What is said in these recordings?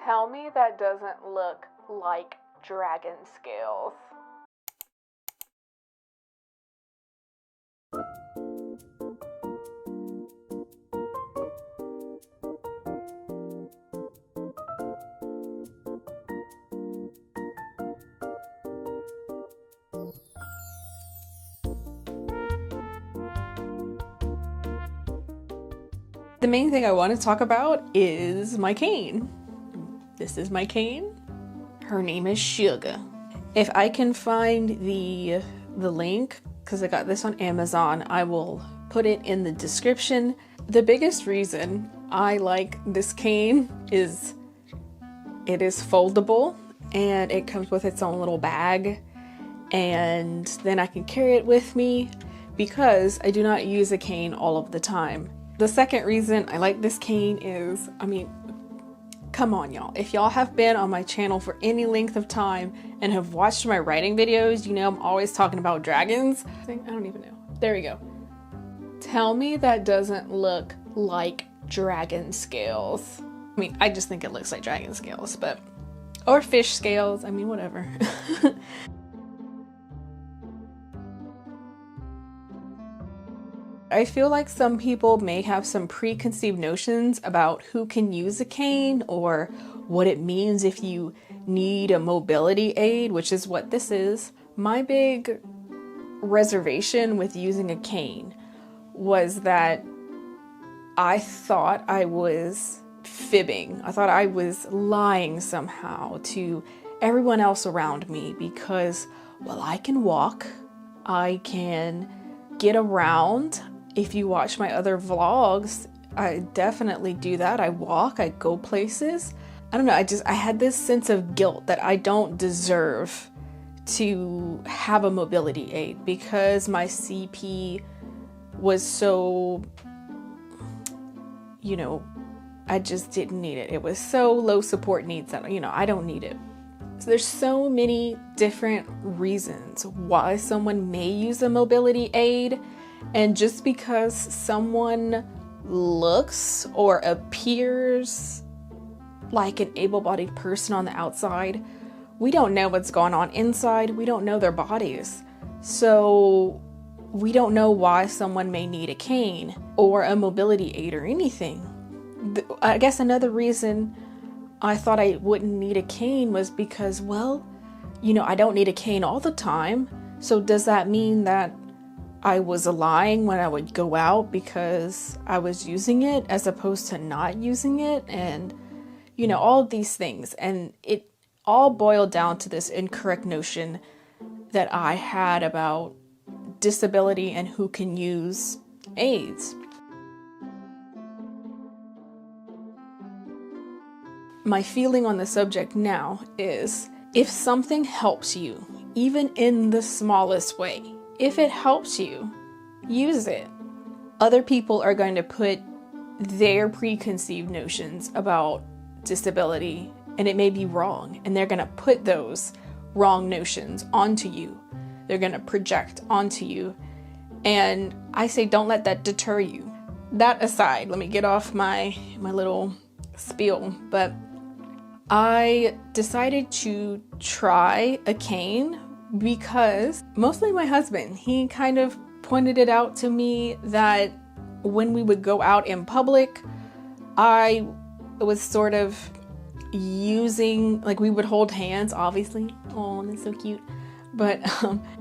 Tell me that doesn't look like dragon scales. The main thing I want to talk about is my cane. This is my cane. Her name is Sugar. If I can find the link, because I got this on Amazon, I will put it in the description. The biggest reason I like this cane is it is foldable and it comes with its own little bag, and then I can carry it with me because I do not use a cane all of the time. The second reason I like this cane is, come on y'all, if y'all have been on my channel for any length of time and have watched my writing videos, you know I'm always talking about dragons. I don't even know. There we go. Tell me that doesn't look like dragon scales. I just think it looks like dragon scales, or fish scales, whatever. I feel like some people may have some preconceived notions about who can use a cane or what it means if you need a mobility aid, which is what this is. My big reservation with using a cane was that I thought I was fibbing. I thought I was lying somehow to everyone else around me because, well, I can walk, I can get around. If you watch my other vlogs, I definitely do that. I walk, I go places. I don't know, I had this sense of guilt that I don't deserve to have a mobility aid because my CP was so, I just didn't need it. It was so low support needs that, I don't need it. So there's so many different reasons why someone may use a mobility aid. And just because someone looks or appears like an able-bodied person on the outside, we don't know what's going on inside. We don't know their bodies. So we don't know why someone may need a cane or a mobility aid or anything. I guess another reason I thought I wouldn't need a cane was because, well, I don't need a cane all the time. So does that mean that I was lying when I would go out because I was using it as opposed to not using it? And, all of these things. And it all boiled down to this incorrect notion that I had about disability and who can use aids. My feeling on the subject now is if something helps you, even in the smallest way, if it helps you, use it. Other people are going to put their preconceived notions about disability, and it may be wrong, and they're going to put those wrong notions onto you. They're going to project onto you. And I say don't let that deter you. That aside, let me get off my little spiel, but I decided to try a cane because mostly my husband, he kind of pointed it out to me that when we would go out in public, I was sort of using, we would hold hands, obviously. Oh, that's so cute. But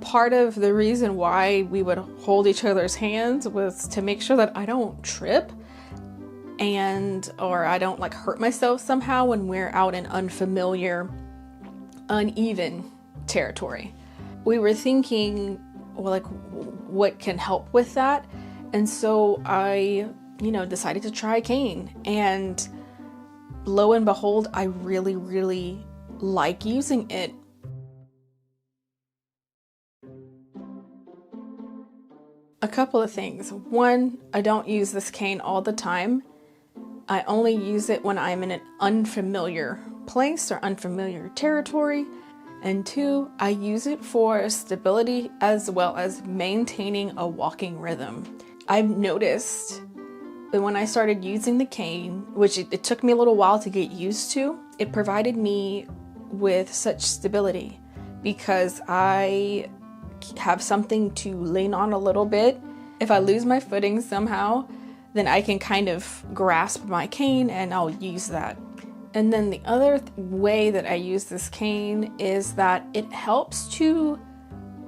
part of the reason why we would hold each other's hands was to make sure that I don't trip or I don't hurt myself somehow when we're out in unfamiliar, uneven territory. We were thinking, well, what can help with that? And so I, decided to try a cane. And lo and behold, I really, really like using it. A couple of things. One, I don't use this cane all the time. I only use it when I'm in an unfamiliar place or unfamiliar territory. And two, I use it for stability as well as maintaining a walking rhythm. I've noticed But when I started using the cane, which it took me a little while to get used to, it provided me with such stability because I have something to lean on a little bit. If I lose my footing somehow, then I can kind of grasp my cane and I'll use that. And then the other way that I use this cane is that it helps to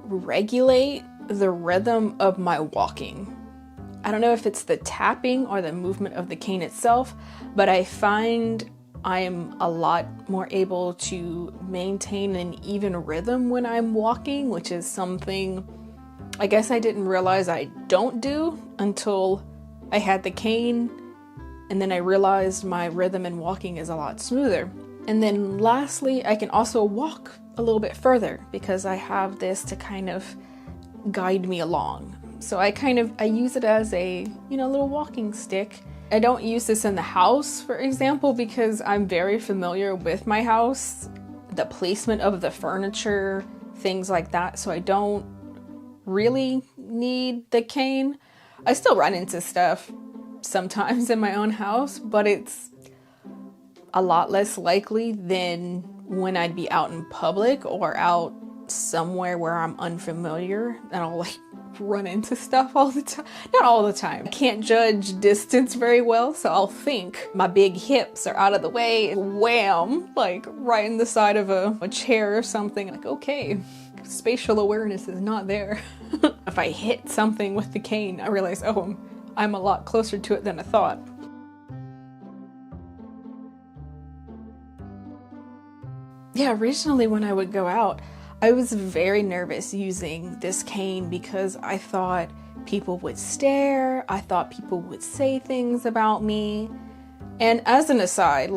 regulate the rhythm of my walking. I don't know if it's the tapping or the movement of the cane itself, but I find I'm a lot more able to maintain an even rhythm when I'm walking, which is something I guess I didn't realize I don't do until I had the cane, and then I realized my rhythm in walking is a lot smoother. And then lastly, I can also walk a little bit further because I have this to kind of guide me along. So I use it as a, little walking stick. I don't use this in the house, for example, because I'm very familiar with my house, the placement of the furniture, things like that. So I don't really need the cane. I still run into stuff sometimes in my own house, but it's a lot less likely than when I'd be out in public or out somewhere where I'm unfamiliar and I'll run into stuff all the time. Not all the time. I can't judge distance very well, so I'll think my big hips are out of the way, wham, right in the side of a chair or something. Okay, spatial awareness is not there. If I hit something with the cane, I realize, I'm a lot closer to it than I thought. Yeah, originally when I would go out, I was very nervous using this cane because I thought people would stare, I thought people would say things about me. And as an aside,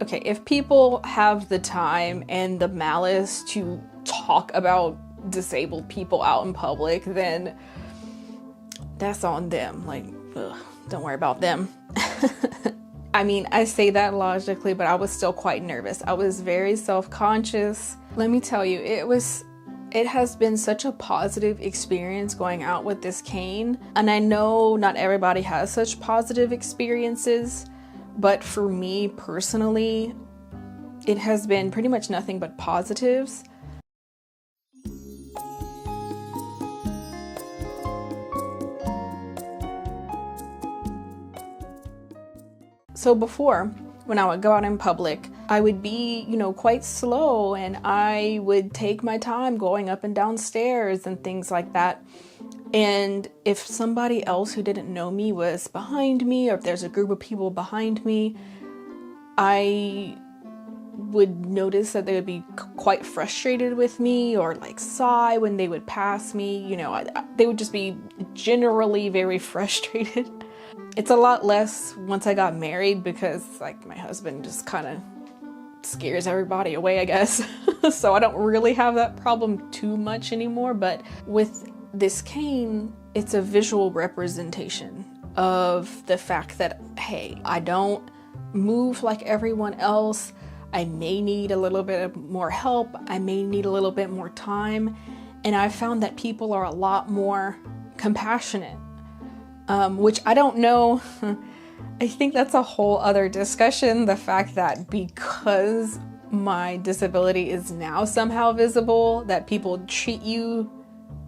okay, if people have the time and the malice to talk about disabled people out in public, then that's on them. Don't worry about them. I mean, I say that logically, but I was still quite nervous. I was very self-conscious. Let me tell you, it has been such a positive experience going out with this cane. And I know not everybody has such positive experiences, but for me personally, it has been pretty much nothing but positives. So before, when I would go out in public, I would be, quite slow, and I would take my time going up and down stairs and things like that. And if somebody else who didn't know me was behind me, or if there's a group of people behind me, I would notice that they would be quite frustrated with me or sigh when they would pass me. They would just be generally very frustrated. It's a lot less once I got married because my husband just kind of scares everybody away, I guess. So I don't really have that problem too much anymore. But with this cane, it's a visual representation of the fact that, hey, I don't move like everyone else. I may need a little bit more help. I may need a little bit more time. And I found that people are a lot more compassionate. Which I don't know. I think that's a whole other discussion. The fact that because my disability is now somehow visible, that people treat you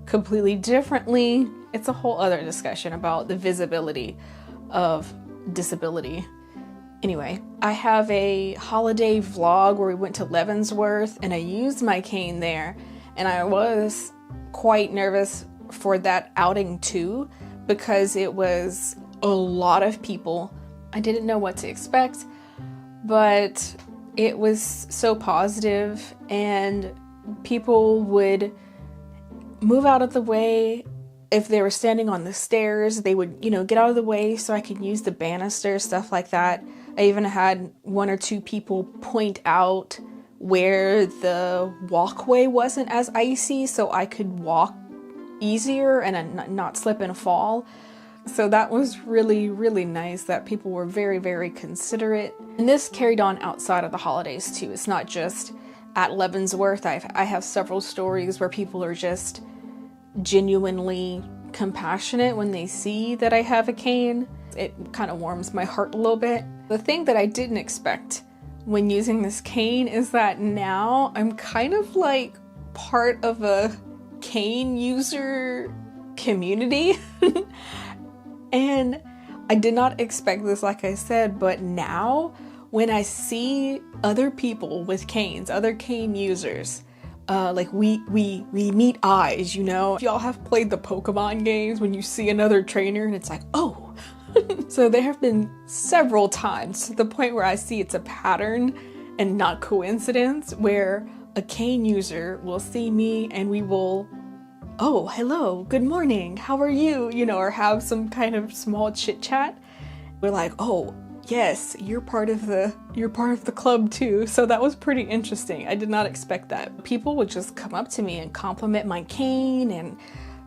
completely differently. It's a whole other discussion about the visibility of disability. Anyway, I have a holiday vlog where we went to Leavenworth and I used my cane there, and I was quite nervous for that outing too, because it was a lot of people. I didn't know what to expect, but it was so positive, and people would move out of the way. If they were standing on the stairs, they would, get out of the way so I could use the banister, stuff like that. I even had one or two people point out where the walkway wasn't as icy so I could walk easier and not slip and fall. So that was really, really nice that people were very, very considerate. And this carried on outside of the holidays too. It's not just at Leavenworth. I have several stories where people are just genuinely compassionate when they see that I have a cane. It kind of warms my heart a little bit. The thing that I didn't expect when using this cane is that now I'm kind of like part of a cane user community. And I did not expect this, like I said, but now when I see other people with canes, other cane users, like we meet eyes, you know? If y'all have played the Pokemon games, when you see another trainer and it's like, oh. So there have been several times to the point where I see it's a pattern and not coincidence, where a cane user will see me and we will, oh, hello, good morning, how are you? You know, or have some kind of small chit chat. We're like, oh, yes, you're part of the club too. So that was pretty interesting. I did not expect that. People would just come up to me and compliment my cane and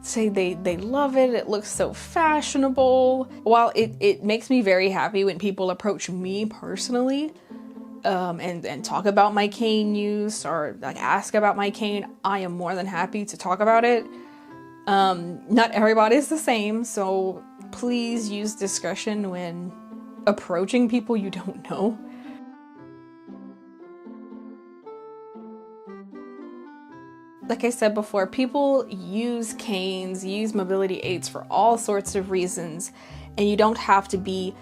say they love it. It looks so fashionable. While it makes me very happy when people approach me personally and talk about my cane use or like ask about my cane, I am more than happy to talk about it. Not everybody is the same, so please use discretion when approaching people you don't know. Like I said before, people use canes, use mobility aids for all sorts of reasons, and you don't have to be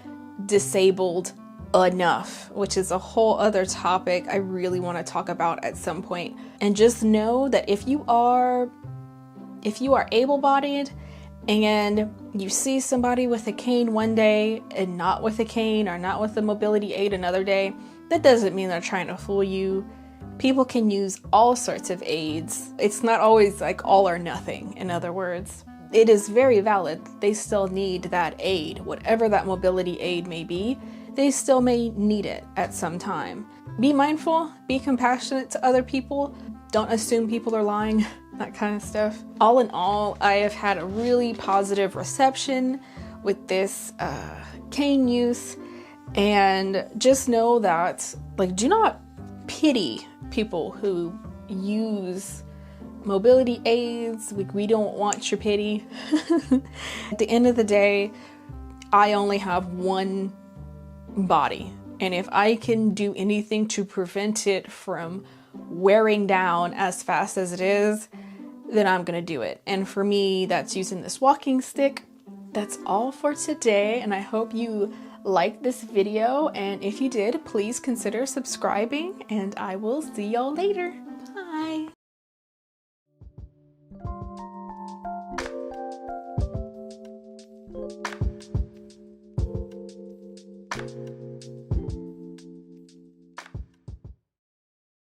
disabled enough, which is a whole other topic I really want to talk about at some point. And just know that if you are able-bodied and you see somebody with a cane one day and not with a cane or not with a mobility aid another day, that doesn't mean they're trying to fool you. People can use all sorts of aids. It's not always like all or nothing, in other words. It is very valid. They still need that aid. Whatever that mobility aid may be, they still may need it at some time. Be mindful, be compassionate to other people. Don't assume people are lying, that kind of stuff. All in all, I have had a really positive reception with this cane use. And just know that, like, do not pity people who use mobility aids. We don't want your pity. At the end of the day, I only have one body, and if I can do anything to prevent it from wearing down as fast as it is, then I'm gonna do it. And for me, that's using this walking stick. That's all for today, and I hope you liked this video, and if you did, please consider subscribing, and I will see y'all later. Bye.